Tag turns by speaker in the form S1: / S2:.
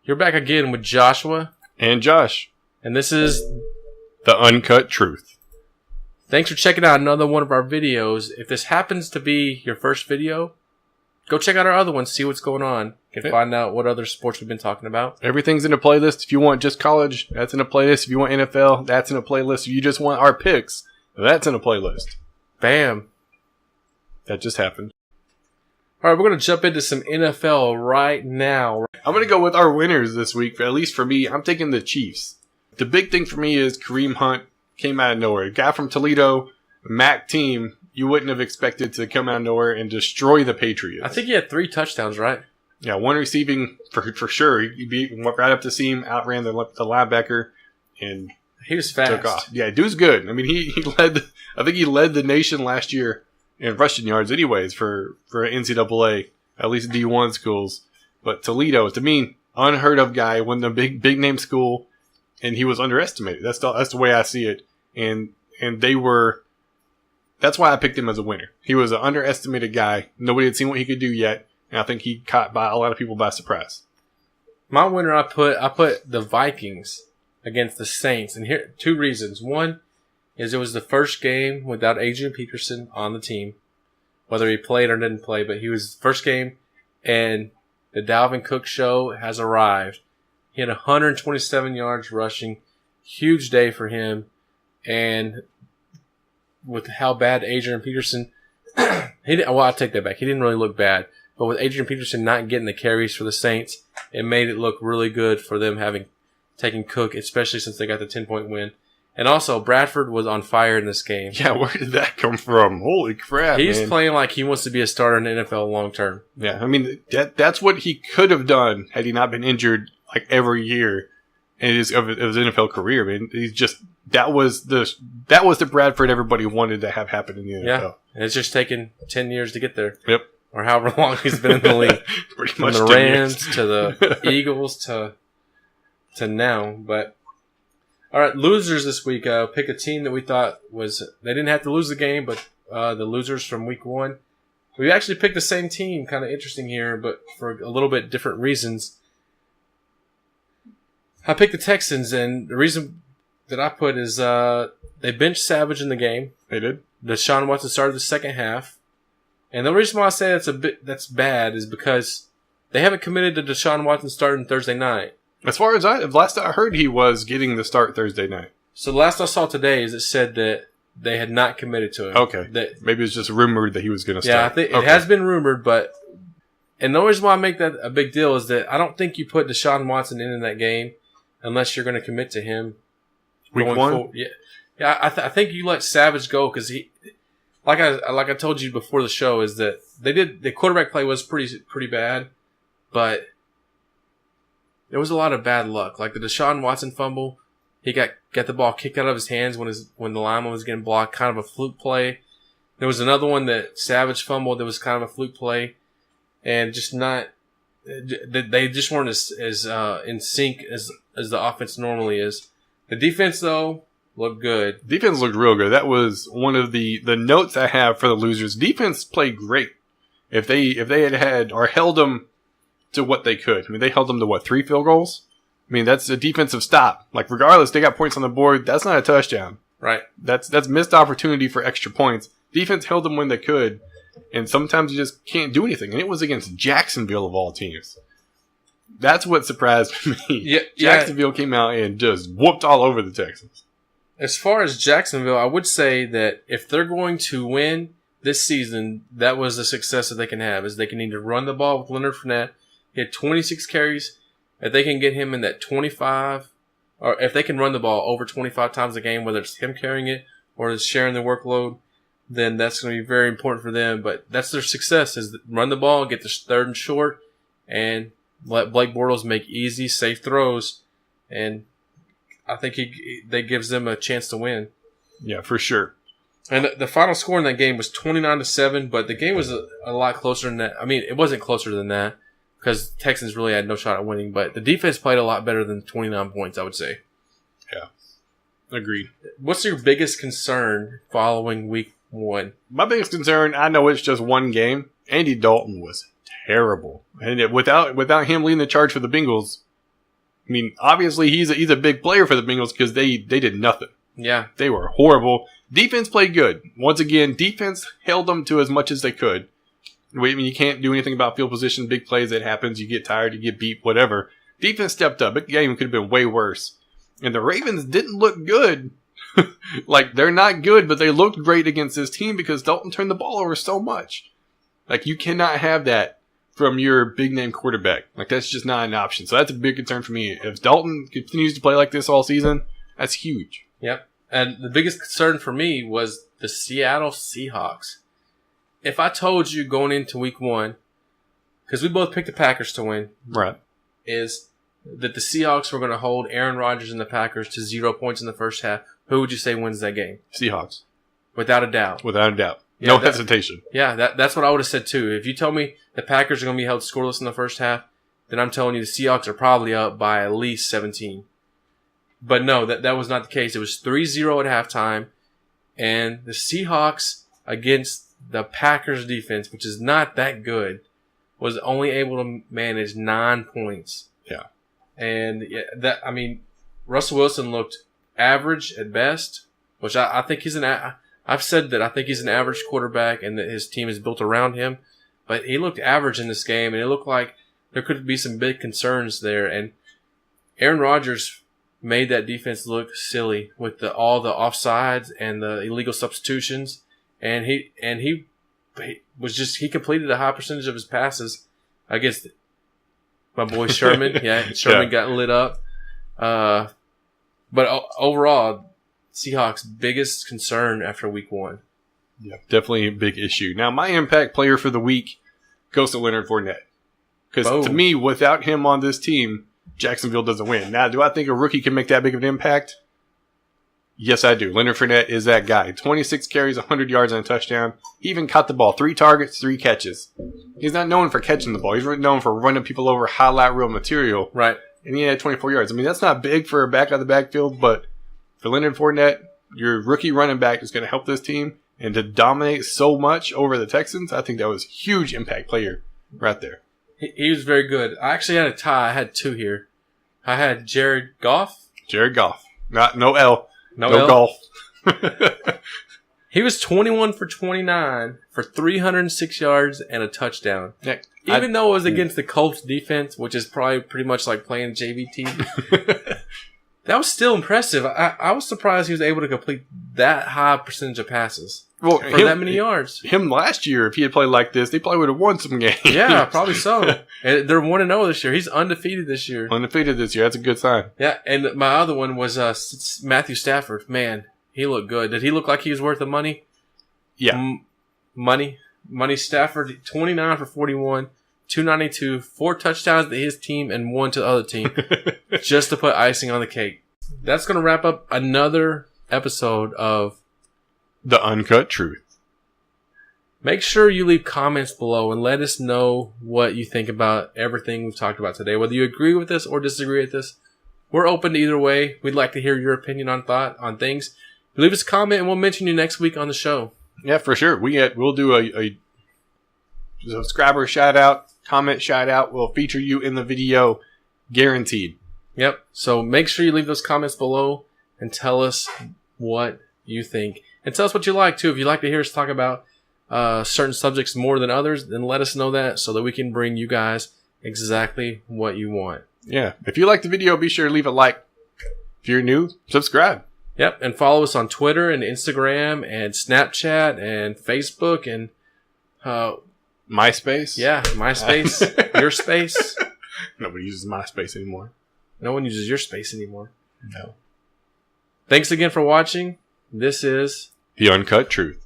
S1: You're back again with Joshua.
S2: And Josh.
S1: And this is
S2: The Uncut Truth.
S1: Thanks for checking out another one of our videos. If this happens to be your first video, go check out our other ones, see what's going on. You can find out what other sports we've been talking about.
S2: Everything's in a playlist. If you want just college, that's in a playlist. If you want NFL, that's in a playlist. If you just want our picks, that's in a playlist.
S1: Bam.
S2: That just happened.
S1: All right, we're going to jump into some NFL right now.
S2: I'm going to go with our winners this week. At least for me, I'm taking the Chiefs. The big thing for me is Kareem Hunt came out of nowhere. A guy from Toledo, MAC team, you wouldn't have expected to come out of nowhere and destroy the Patriots.
S1: I think he had 3 touchdowns, right?
S2: Yeah, one receiving for sure. He went right up to seam, outran the linebacker, and
S1: he was fast.
S2: Took off. Yeah, dude's good. I mean, he led. I think he led the nation last year in rushing yards, anyways, for NCAA, at least D1 schools. But Toledo, to me, unheard of guy, went to a big name school, and he was underestimated. That's the way I see it. And they were. That's why I picked him as a winner. He was an underestimated guy. Nobody had seen what he could do yet, and I think he caught by a lot of people by surprise.
S1: My winner, I put the Vikings against the Saints, and here 2 reasons. One is it was the first game without Adrian Peterson on the team, whether he played or didn't play, but he was the first game, and the Dalvin Cook show has arrived. He had 127 yards rushing, huge day for him, and with how bad Adrian Peterson, I'll take that back. He didn't really look bad, but with Adrian Peterson not getting the carries for the Saints, it made it look really good for them taking Cook, especially since they got the 10-point win. And also, Bradford was on fire in this game.
S2: Yeah, where did that come from? Holy crap,
S1: He's
S2: man.
S1: playing like he wants to be a starter in the NFL long term.
S2: Yeah, I mean, that's what he could have done had he not been injured like every year in his NFL career. I mean, he's just that was the Bradford everybody wanted to have happen in the NFL.
S1: Yeah, and it's just taken 10 years to get there.
S2: Yep.
S1: Or however long he's been in the league.
S2: Pretty
S1: From
S2: much
S1: the
S2: 10
S1: Rams
S2: years.
S1: to the Eagles to now. But all right, losers this week. Pick a team that we thought they didn't have to lose the game, but the losers from week 1. We actually picked the same team. Kind of interesting here, but for a little bit different reasons. I picked the Texans, and the reason that I put is they benched Savage in the game.
S2: They did.
S1: Deshaun Watson started the second half. And the reason why I say that's bad is because they haven't committed to Deshaun Watson starting Thursday night.
S2: As far as last I heard, he was getting the start Thursday night.
S1: So the last I saw today is it said that they had not committed to him.
S2: Okay. Maybe it's just rumored that he was going to start.
S1: Yeah, I think it has been rumored, and the reason why I make that a big deal is that I don't think you put Deshaun Watson in that game unless you're going to commit to him.
S2: Week 1?
S1: Yeah. I think you let Savage go because he, like I told you before the show, is that the quarterback play was pretty bad, but there was a lot of bad luck. Like the Deshaun Watson fumble, he got the ball kicked out of his hands when the lineman was getting blocked, kind of a fluke play. There was another one that Savage fumbled that was kind of a fluke play, and just not. They just weren't as in sync as the offense normally is. The defense, though, looked good.
S2: Defense looked real good. That was one of the notes I have for the losers. Defense played great. If they had or held them to what they could. I mean, they held them to 3 field goals? I mean, that's a defensive stop. Like, regardless, they got points on the board. That's not a touchdown.
S1: Right.
S2: That's missed opportunity for extra points. Defense held them when they could, and sometimes you just can't do anything. And it was against Jacksonville of all teams. That's what surprised me.
S1: Yeah,
S2: Jacksonville came out and just whooped all over the Texans.
S1: As far as Jacksonville, I would say that if they're going to win this season, that was the success that they can have, is they can either run the ball with Leonard Fournette. He had 26 carries. If they can get him in that 25, or if they can run the ball over 25 times a game, whether it's him carrying it or it's sharing the workload, then that's going to be very important for them. But that's their success, is run the ball, get the 3rd and short, and let Blake Bortles make easy, safe throws. And I think that gives them a chance to win.
S2: Yeah, for sure.
S1: And the final score in that game was 29-7, but the game was a lot closer than that. I mean, it wasn't closer than that because Texans really had no shot at winning, but the defense played a lot better than 29 points, I would say.
S2: Yeah, agreed.
S1: What's your biggest concern following week 1?
S2: My biggest concern, I know it's just one game. Andy Dalton was terrible. And without him leading the charge for the Bengals, I mean, obviously he's a big player for the Bengals because they did nothing.
S1: Yeah.
S2: They were horrible. Defense played good. Once again, defense held them to as much as they could. I mean, you can't do anything about field position, big plays that happens. You get tired, you get beat, whatever. Defense stepped up. The game could have been way worse. And the Ravens didn't look good. Like, they're not good, but they looked great against this team because Dalton turned the ball over so much. Like, you cannot have that from your big-name quarterback. Like, that's just not an option. So that's a big concern for me. If Dalton continues to play like this all season, that's huge.
S1: Yep. And the biggest concern for me was the Seattle Seahawks. If I told you going into week 1, because we both picked the Packers to win,
S2: right,
S1: is that the Seahawks were going to hold Aaron Rodgers and the Packers to 0 points in the first half, who would you say wins that game?
S2: Seahawks.
S1: Without a doubt.
S2: Without a doubt.
S1: Yeah,
S2: no hesitation.
S1: Yeah, that's what I would have said too. If you told me the Packers are going to be held scoreless in the first half, then I'm telling you the Seahawks are probably up by at least 17. But no, that was not the case. It was 3-0 at halftime, and the Seahawks against the Packers defense, which is not that good, was only able to manage 9 points.
S2: Yeah.
S1: And Russell Wilson looked average at best, which I think he's I've said that I think he's an average quarterback and that his team is built around him, but he looked average in this game, and it looked like there could be some big concerns there. And Aaron Rodgers made that defense look silly with all the offsides and the illegal substitutions, and he completed a high percentage of his passes against my boy Sherman. Yeah, Sherman got lit up. But overall, Seahawks' biggest concern after week 1.
S2: Yeah, definitely a big issue. Now, my impact player for the week goes to Leonard Fournette. Because to me, without him on this team, Jacksonville doesn't win. Now, do I think a rookie can make that big of an impact? Yes, I do. Leonard Fournette is that guy. 26 carries, 100 yards, and a touchdown. He even caught the ball. 3 targets, 3 catches. He's not known for catching the ball. He's known for running people over, highlight reel material.
S1: Right.
S2: And he had 24 yards. I mean, that's not big for a back out of the backfield, but for Leonard Fournette, your rookie running back is going to help this team. And to dominate so much over the Texans, I think that was a huge impact player right there.
S1: He was very good. I actually had a tie. I had 2 here. I had Jared Goff.
S2: Jared Goff. No L.
S1: No
S2: L. Golf.
S1: He was 21 for 29 for 306 yards and a touchdown.
S2: Yeah,
S1: Even though it was against the Colts defense, which is probably pretty much like playing JV team, that was still impressive. I was surprised he was able to complete that high percentage of passes for that many yards.
S2: Him last year, if he had played like this, they probably would have won some games.
S1: Yeah, probably so. And they're 1-0 this year. He's undefeated this year.
S2: Undefeated this year. That's a good sign.
S1: Yeah, and my other one was Matthew Stafford. Man, he looked good. Did he look like he was worth the money?
S2: Yeah.
S1: Money Stafford, 29 for 41, 292, 4 touchdowns to his team and 1 to the other team, just to put icing on the cake. That's going to wrap up another episode of
S2: The Uncut Truth.
S1: Make sure you leave comments below and let us know what you think about everything we've talked about today. Whether you agree with us or disagree with us, we're open to either way. We'd like to hear your opinion on things. Leave us a comment and we'll mention you next week on the show. Yeah, for sure. We'll do a subscriber shout out, comment shout out. We'll feature you in the video, guaranteed. Yep. So make sure you leave those comments below and tell us what you think. And tell us what you like too. If you'd like to hear us talk about certain subjects more than others, then let us know that so that we can bring you guys exactly what you want. Yeah. If you like the video, be sure to leave a like. If you're new, subscribe. Yep. And follow us on Twitter and Instagram and Snapchat and Facebook and MySpace. Yeah, MySpace. Your space. Nobody uses MySpace anymore. No one uses your space anymore. No. Thanks again for watching. This is The Uncut Truth.